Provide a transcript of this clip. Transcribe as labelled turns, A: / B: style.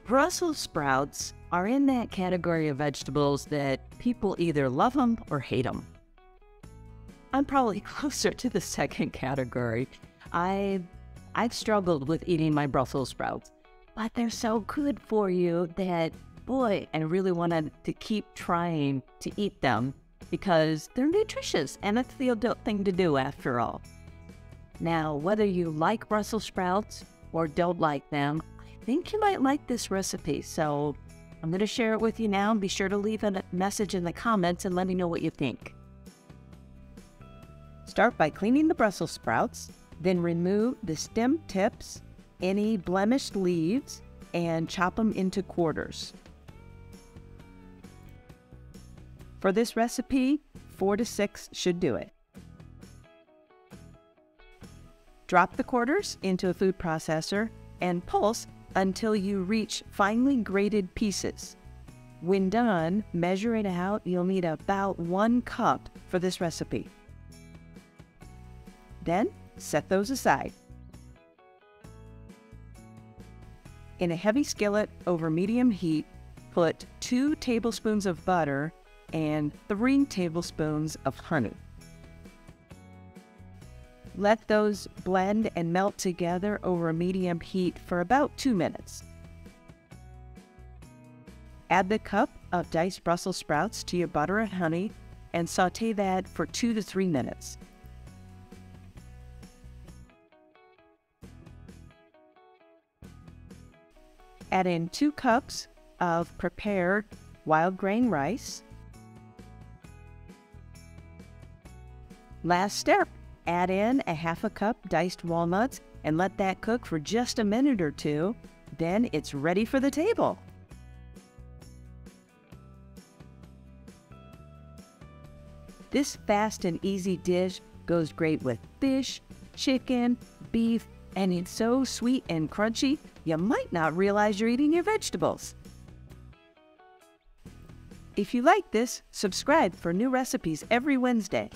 A: Brussels sprouts are in that category of vegetables that people either love them or hate them. I'm probably closer to the second category. I've struggled with eating my Brussels sprouts, but they're so good for you that, boy, I really wanted to keep trying to eat them because they're nutritious and it's the adult thing to do after all. Now, whether you like Brussels sprouts or don't like them, I think you might like this recipe. So I'm going to share it with you now, and be sure to leave a message in the comments and let me know what you think. Start by cleaning the Brussels sprouts, then remove the stem tips, any blemished leaves, and chop them into quarters. For this recipe, 4 to 6 should do it. Drop the quarters into a food processor and pulse until you reach finely grated pieces. When done, measure it out. You'll need about 1 cup for this recipe. Then, set those aside. In a heavy skillet over medium heat, put 2 tablespoons of butter and 3 tablespoons of honey. Let those blend and melt together over a medium heat for about 2 minutes. Add the cup of diced Brussels sprouts to your butter and honey and sauté that for 2 to 3 minutes. Add in 2 cups of prepared wild grain rice. Last step, add in a half a cup diced walnuts and let that cook for just a minute or 2. Then it's ready for the table. This fast and easy dish goes great with fish, chicken, beef, and it's so sweet and crunchy, you might not realize you're eating your vegetables. If you like this, subscribe for new recipes every Wednesday.